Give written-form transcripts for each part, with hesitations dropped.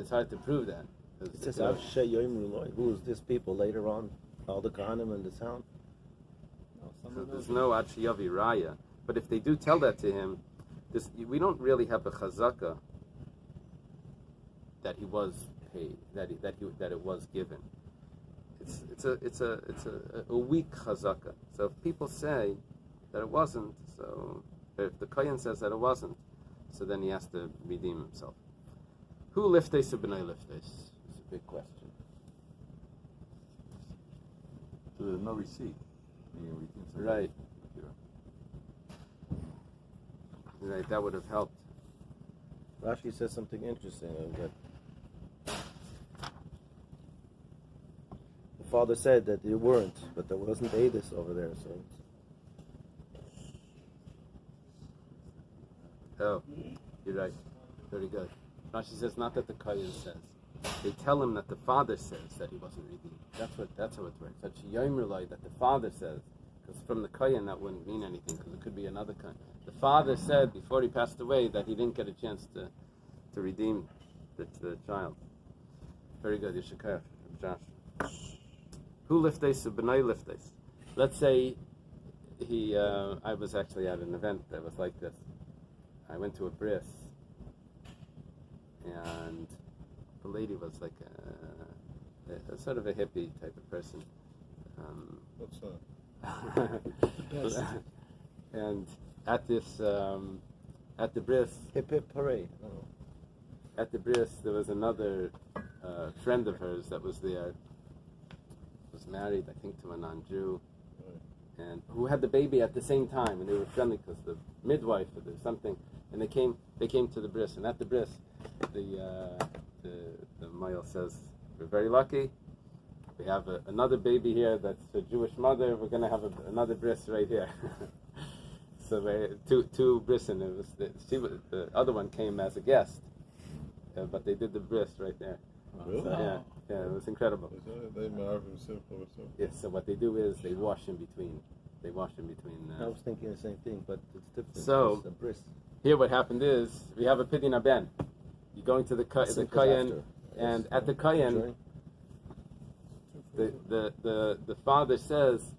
It's hard to prove that. It says, who is this people later on? All the Kohanim and the town? So there's no Achiyavi Raya. But if they do tell that to him, we don't really have a chazaka that he was paid, that it was given. It's a weak chazaka. So if people say that it wasn't, so if the kohen says that it wasn't, so then he has to redeem himself. Who liftes b'nei liftes? It's a big question. So there's no receipt. Right. Right, that would have helped. Rashi says something interesting that the father said that they weren't, but there wasn't Adis over there, so. Oh, you're right. Very good. Rashi says not that the kohen says. They tell him that the father says that he wasn't redeemed. That's how it works. That's Yomi that the father says. Because from the kohen that wouldn't mean anything, because it could be another kohen. The father said before he passed away that he didn't get a chance to redeem the child. Very good, Yishakar, Josh. Who liftes b'nai liftes? Let's say I was actually at an event that was like this. I went to a bris, and the lady was like a sort of a hippie type of person. What's that? And at this, at the bris, Hip hip hooray. At the bris, there was another friend of hers that was there. Was married, I think, to a non-Jew, and who had the baby at the same time, and they were friendly because the midwife or there's something, and they came to the bris, and at the bris, the male says, "We're very lucky. We have another baby here that's a Jewish mother. We're going to have another bris right here." So two bris, and it was the other one came as a guest, but they did the bris right there. Really? So, yeah, it was incredible. They marry himself or something. Yes. So what they do is they wash in between. I was thinking the same thing, but it's different. So it's a bris. Here, what happened is we have a pidyon ben. You're going to the kohen, and at the kohen, the father says,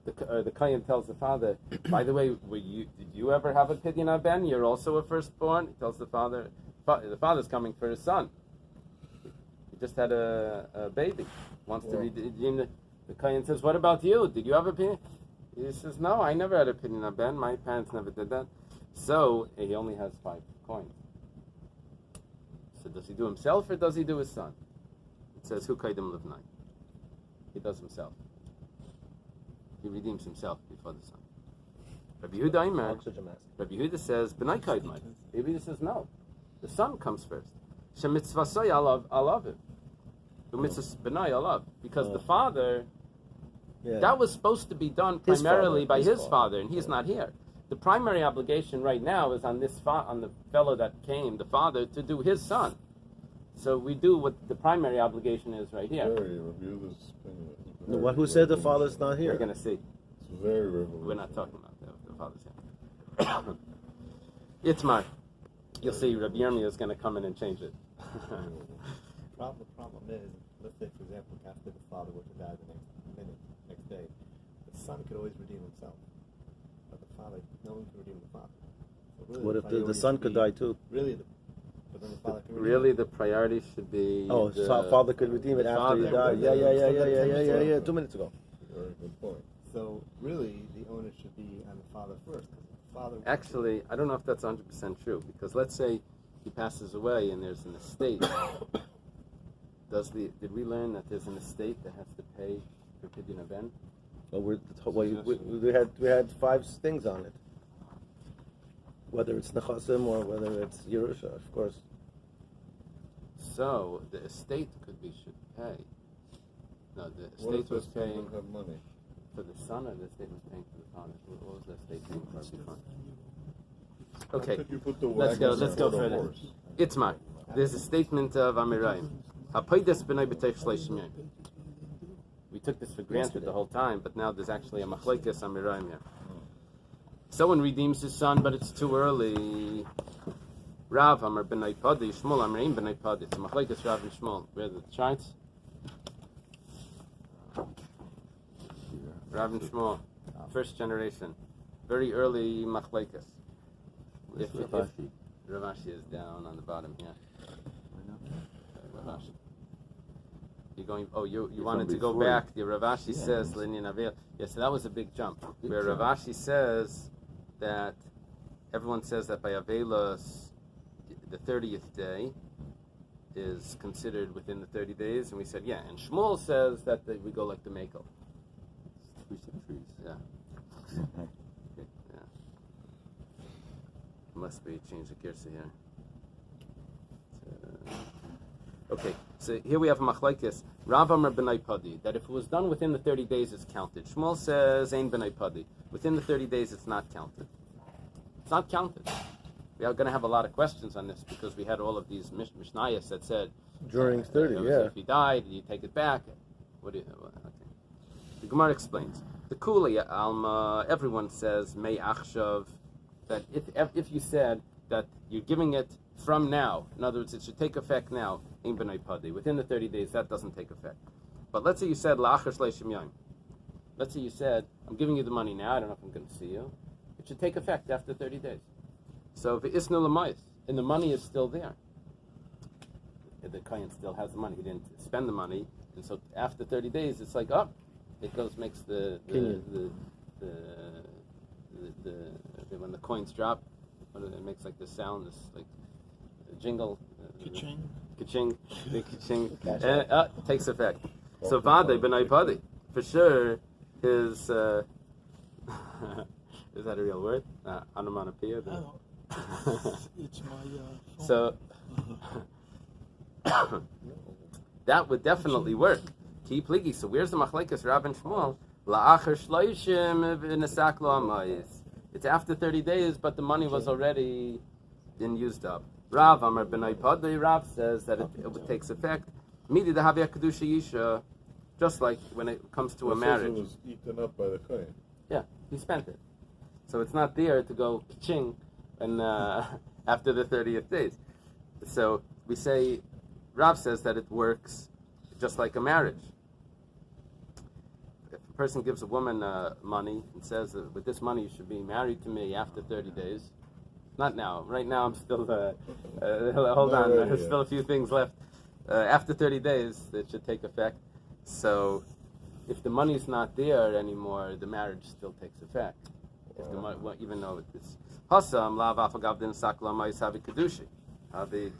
the kohen tells the father, by the way, did you ever have a pidyon ben? You're also a firstborn. He tells the father, the father's coming for his son. He just had a baby. Wants to redeem the kohen says, what about you? Did you have a pidyon? He says, no, I never had a pidyon ben. My parents never did that. So he only has 5 coins. So does he do himself or does he do his son? It says, Hu Kaidim Livnai. He does himself. He redeems himself before the son. Rabbi Yehuda Aimer, Rabbi Yehuda says, B'nai Kaidmai. Rabbi Yehuda says, no. The son comes first. Shemitzvasoi alav him. Umitzvas B'nai alav. Because the father, that was supposed to be done primarily by his father, and he's not here. The primary obligation right now is on on the fellow that came, the father, to do his son. So we do what the primary obligation is right here. Who said the father's not here? We're going to see. It's very revolutionary. We're not talking about the father's here. Itmar. You'll see Rabbi Yomi is going to come in and change it. The problem is, let's say, for example, after the father were to die the next day, the son could always redeem himself. But the father, no one can redeem the father. So really what if the son could die too? Really, but then the father can redeem Really, the priority should be. Father could redeem it after he died. Yeah. 2 minutes ago. Very good point. So really, the onus should be on the father first. Actually, I don't know if that's 100% true, because let's say he passes away and there's an estate. Did we learn that there's an estate that has to pay for pidyon ben? Well, we had 5 things on it. Whether it's nechasim or whether it's Yerusha, of course. So the estate should pay. No, the estate was paying have money? for the son, or the estate was paying for the father. What was the estate paying for before? Okay, let's go further. Itzmar, there's a statement of Amirayim. We took this for granted the whole time, but now there's actually a machlekes Amirayim here. Someone redeems his son, but it's too early. Rav Amar B'nai Padi, Shmuel Amar Ein B'nai Padi. It's a machlekes Rav and Shmuel. Where are the charts? Rav and Shmuel, first generation, very early machlekes. If Ravashi is down on the bottom here. Ravashi. You're going. Oh, you wanted to go back. The Ravashi says Linyan Avil. Yes, so that was a big jump. Where Ravashi says that everyone says that by Avelos, the 30th day is considered within the 30 days, and we said and Shmuel says that we go like the Makel. Trees. Yeah. Must be change the Girsa here. Okay, so here we have a machlekes. Rav Amar B'nai Padi, that if it was done within the 30 days, it's counted. Shmuel says, Ein B'nai Padi. Within the 30 days, it's not counted. It's not counted. We are going to have a lot of questions on this because we had all of these Mishnayos that said During 30, if he died, you take it back. Okay. The Gemara explains. The Kuli Alma, everyone says, May Achshav, that if you said that you're giving it from now, in other words, it should take effect now, Ein B'nai Padi. Within the 30 days, that doesn't take effect. But let's say you said, La'achar Shleishim Yom. Let's say you said, I'm giving you the money now, I don't know if I'm going to see you. It should take effect after 30 days. So, V'isnu l'mayis, and the money is still there. The Kohen still has the money. He didn't spend the money, and so after 30 days, it's like, it goes, makes the when the coins drop, it makes like this sound, this like jingle. Ka-ching. Ka-ching. Big ka-ching. Takes effect. So Vade B'nai Padi. For sure, his, is that a real word? Onomatopoeia? It's my phone. So, that would definitely work. Ki pligi. So where's the machlekes Rav and Shmuel? La'achar shloishim v'nesak lo amayis. It's after 30 days, but the money was already been used up. Rav Amar B'nai Padi. Rav says that it takes effect. Midi dahavia kedusha yisha, just like when it comes to a marriage. It was eaten up by the Kohen. Yeah, he spent it, so it's not there to go ka-ching and after the 30th days. So we say, Rav says that it works just like a marriage. If a person gives a woman money and says that with this money you should be married to me after 30 days, not now. Right now I'm still, hold on, there's still a few things left. After 30 days it should take effect. So if the money's not there anymore, the marriage still takes effect. If the money, even though it's Hasam, lav afagav din sakla mais havi kedushi. Havi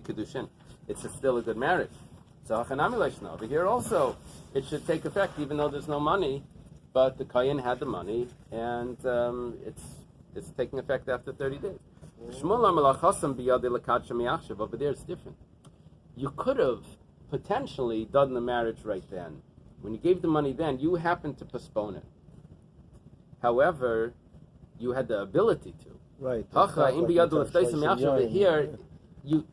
kedushin. It's still a good marriage. So over here also, it should take effect even though there's no money, but the Kohen had the money, and it's taking effect after 30 days. Over there it's different. You could have potentially done the marriage right then. When you gave the money then, you happened to postpone it. However, you had the ability to. Right. Here,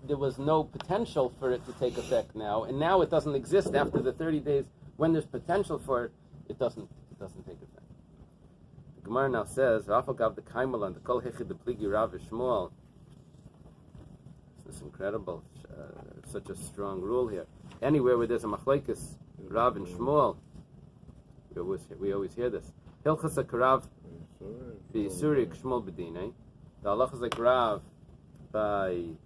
there was no potential for it to take effect now, and now it doesn't exist after the 30 days. When there's potential for it, it doesn't take effect. The Gemara now says, "Rafagav the Kaimalan the Kol Hechid the Pligi Rav Shmuel." This is incredible. Such a strong rule here. Anywhere where there's a machlekes, Rav and Shmuel, we always hear this. Hilchas HaKarav B'Yisurik Shmuel B'Dinei. The halachas like Rav by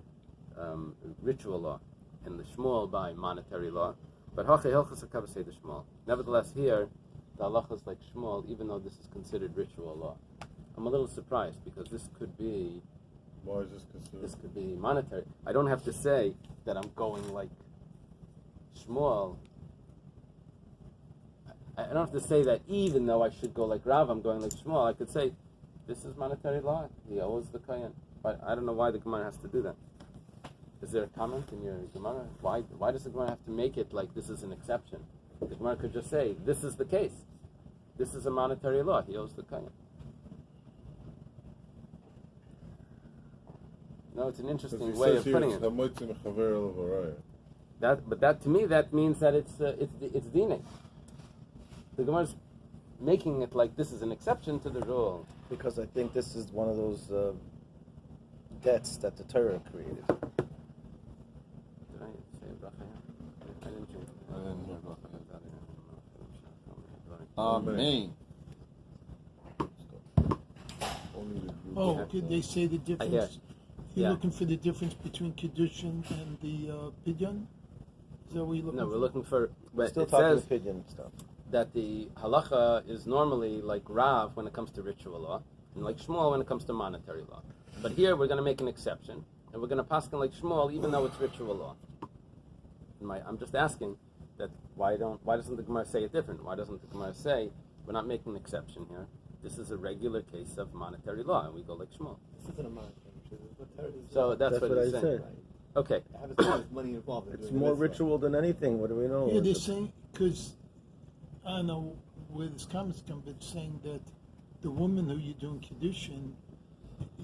ritual law, and the Shmuel by monetary law. But Hacha Hilchas HaKarav say the Shmuel. Nevertheless, here the halachas like Shmuel, even though this is considered ritual law. I'm a little surprised because this could be. Why is this considered? This could be monetary. I don't have to say that I'm going like Shmuel. I don't have to say that even though I should go like Rav, I'm going like Shmuel. I could say, this is monetary law. He owes the Kohen. But I don't know why the Gemara has to do that. Is there a comment in your Gemara? Why does the Gemara have to make it like this is an exception? The Gemara could just say, this is the case. This is a monetary law. He owes the Kohen. No, it's an interesting way of putting it. That to me, that means that it's dinei. The Gemara is making it like this is an exception to the rule. Because I think this is one of those debts that the Torah created. Did I say bracha? I didn't drink. I didn't hear bracha. Amen. Only the group. Oh, could they say the difference? Yeah. You're Yeah. looking for the difference between Kiddushin and the Pidyon? Is that what you're looking No, for? we're looking for. We're But still it talking says opinion stuff. that the halacha is normally like Rav when it comes to ritual law, and like Shmuel when it comes to monetary law. But here we're going to make an exception, and we're going to paskin like Shmuel, even though it's ritual law. I'm just asking that why doesn't the Gemara say it different? Why doesn't the Gemara say we're not making an exception here? This is a regular case of monetary law, and we go like Shmuel. This isn't a monetary issue. What Torah is So that's what I he's saying. said. Right. Okay. Have as much money involved. in It's doing a more mitzvah. ritual than anything. What do we know? Yeah, they're saying, because I don't know where this comments come, but saying that the woman who you're doing Kiddushin,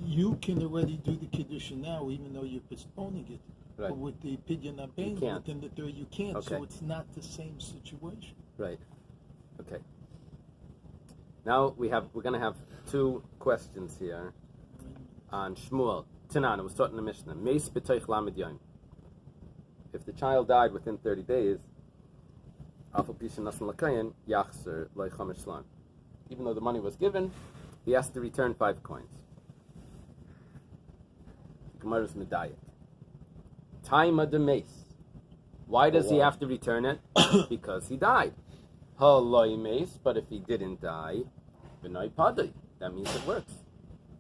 you can already do the Kiddushin now, even though you're postponing it. Right. But with the Pidyon Aben, can't. within the third, you can't. Okay. So it's not the same situation. Right. Okay. Now we're going to have two questions here on Shmuel. Tanan, it was taught in the Mishnah. Meis b'toich lamed yom. If the child died within 30 days, afal pishin nasan lakayin yachzer loy chamesh shlan. Even though the money was given, he has to return 5 coins. Gemara's medayik. Taima de meis. Why does he have to return it? Because he died. Haloi meis, but if he didn't die, b'noi padai. That means it works.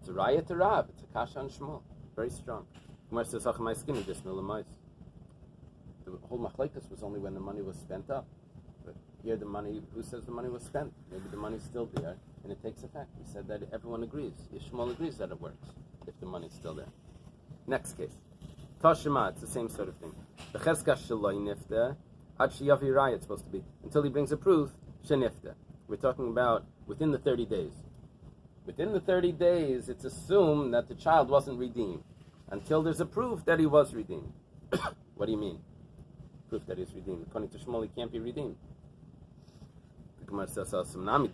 It's a raya to Rab. It's a kasha on Shmuel. Very strong. Gemara says, "Hachamai skinny this milamais." The whole machlekes was only when the money was spent up. But here, the money. Who says the money was spent? Maybe the money's still there, and it takes effect. We said that everyone agrees. Shmuel agrees that it works if the money's still there. Next case. Tashima, it's the same sort of thing. The cheskah shaloi nifta, ad shiyavi raya, it's supposed to be, until he brings a proof, shenifta. We're talking about within the 30 days. Within the 30 days, it's assumed that the child wasn't redeemed until there's a proof that he was redeemed. What do you mean? Proof that he's redeemed. According to Shmuel, he can't be redeemed. The Gemara says, over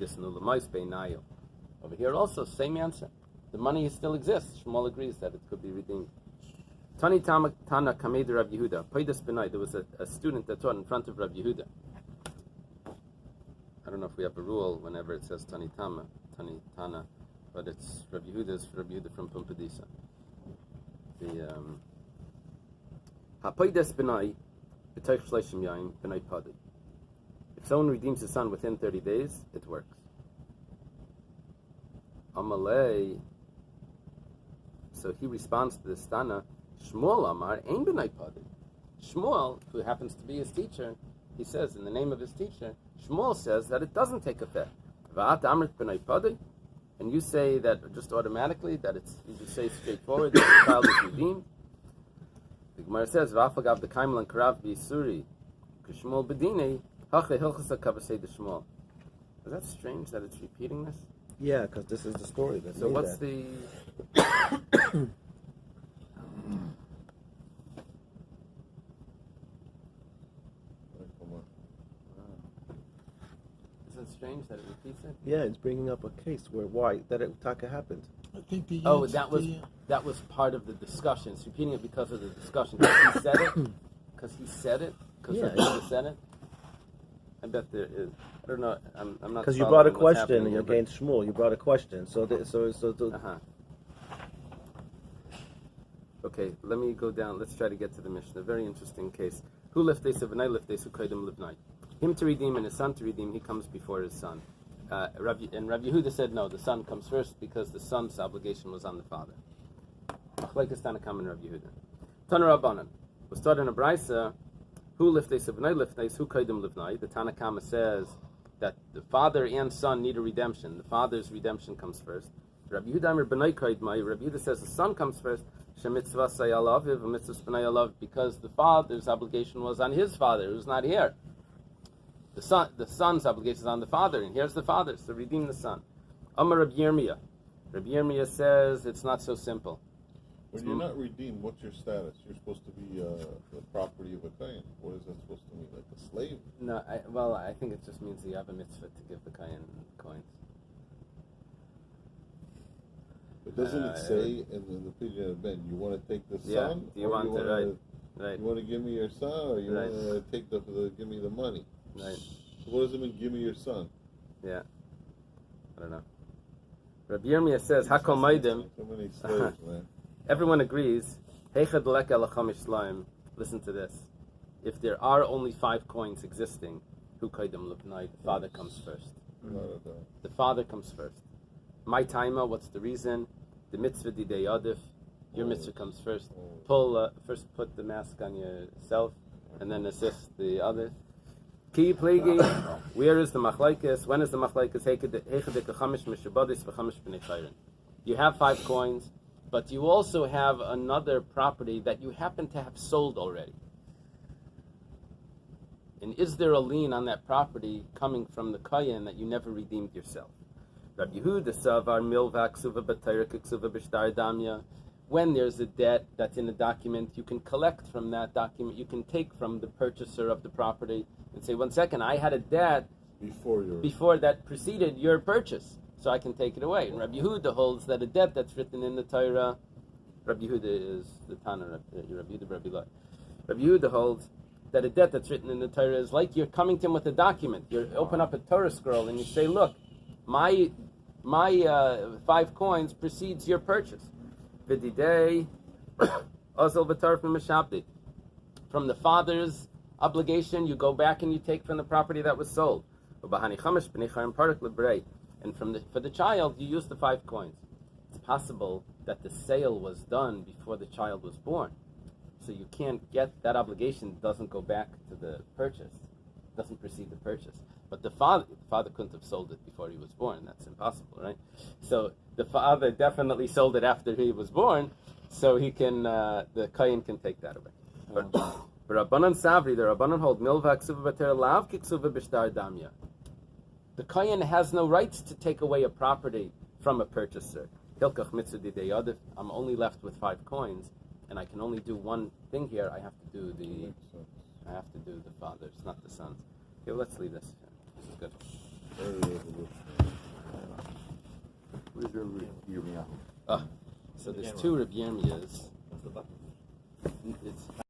here also, same answer. The money still exists. Shmuel agrees that it could be redeemed. Tani Tana Kamed Rav Yehuda. Paidas Benai. There was a student that taught in front of Rav Yehuda. I don't know if we have a rule whenever it says Tani Tana, but it's Rav Yehuda's Rav Yehuda from Pumpadisa. The Hapaidas Benai B'Toich Shleishim Yaim Benai Padi. If someone redeems his son within 30 days, it works. Amalei. So he responds to this Tana. Shmuel Amar Ein B'nai Padi. Shmuel, who happens to be his teacher, he says in the name of his teacher, Shmuel says that it doesn't take effect. V'at Amrit B'nai Padi, and you say that just automatically that it's you just say straightforward that the child is redeemed. The Gemara says V'afagav the Kaimel and Karav B'Yisuri K'Shmuel B'Dinei Hachle Hilchasa Kavasei de Shmuel. Is that strange that it's repeating this? Yeah, because this is the story. That So made what's that. the Is it strange that it repeats it? Yeah, it's bringing up a case where why that it taka happened. I think the Oh, answer- that was part of the discussion. It's repeating it because of the discussion. Because he said it. Because he said it. Because Yeah. Rabbi said it. I bet there is. I don't know. I'm not. Because you brought a following what's question happening here, against Shmuel. You brought a question. So Uh-huh. Okay, let me go down. Let's try to get to the Mishnah. Very interesting case. Who liftes of V'nai liftes who kaidim livnai. Him to redeem and his son to redeem, he comes before his son. Rabbi Yehuda said no, the son comes first because the son's obligation was on the father. Machlekes Tanakam and Rabbi Yehuda. Tana Rabbanan was taught in a brisa. Who liftes of V'nai liftes who kaidim livnai. The Tanakama says that the father and son need a redemption. The father's redemption comes first. Rabbi Yehuda Amir B'nai kaidmai. Rabbi Yehuda says the son comes first. Shemitzvah sayalav v'mitzvah b'nai alav, because the father's obligation was on his father who's not here. The son's obligation is on the father, and here's the father, so redeem the son. Amar Rabbi Yirmiyah. Rabbi Yirmiyah says it's not so simple. When you're not redeemed, what's your status? You're supposed to be the property of a kohen. What is that supposed to mean? Like a slave? No, I think it just means you have a mitzvah to give the kohen coins. But doesn't it say in the Pidyon of Ben, you want to take the Yeah, son? do you or want you to, wanna- right. You want to give me your son, or you Right. want to take give me the money? Right. So what does it mean, give me your son? Yeah. I don't know. Rabbi Yirmiyah says, Hakol Maidim, So many slaves, man. everyone agrees, Heichad Leka Lachamish Slaim, listen to this. If there are only 5 coins existing, Hu Kaidam Lupnai, the father comes first. The father comes first. My timer, what's the reason? The mitzvah didei adif, your mitzvah comes first. First put the mask on yourself, and then assist the other. Ki plegi, where is the machlaikas? When is the machlaikas? You have 5 coins, but you also have another property that you happen to have sold already. And is there a lien on that property coming from the kayan that you never redeemed yourself? Rabbi Yehuda savar milvak suva b'tayra k'ksuva b'shtar damya. When there's a debt that's in a document, you can collect from that document. You can take from the purchaser of the property and say, 1 second, I had a debt before that preceded your purchase, so I can take it away. And Rabbi Yehuda holds that a debt that's written in the Torah, Rabbi Yehuda is the Tana, Rabbi Yehuda, Rabbi Lai. Rabbi Yehuda holds that a debt that's written in the Torah is like you're coming to him with a document. You open up a Torah scroll and you say, look, my 5 coins precedes your purchase. V'didei ozol v'tarf m'mashabdi. From the father's obligation, you go back and you take from the property that was sold. And for the child, you use the 5 coins. It's possible that the sale was done before the child was born. So you can't get, that obligation doesn't go back to the purchase, doesn't precede the purchase. But the father couldn't have sold it before he was born. That's impossible, right? So the father definitely sold it after he was born, so he can, the Kayin can take that away. But Rabbanan Savri, the Rabbanan hold, Milva ksuva b'ter lav k'ksuva b'shtar damya. The Kayin has no rights to take away a property from a purchaser. Hilkach mitzvah didei adif. I'm only left with 5 coins, and I can only do one thing here. I have to do the fathers, not the sons. Okay, let's leave this. This is good. What is your Yirmiyahu? So there's 2 Rabbi Yirmiyahs.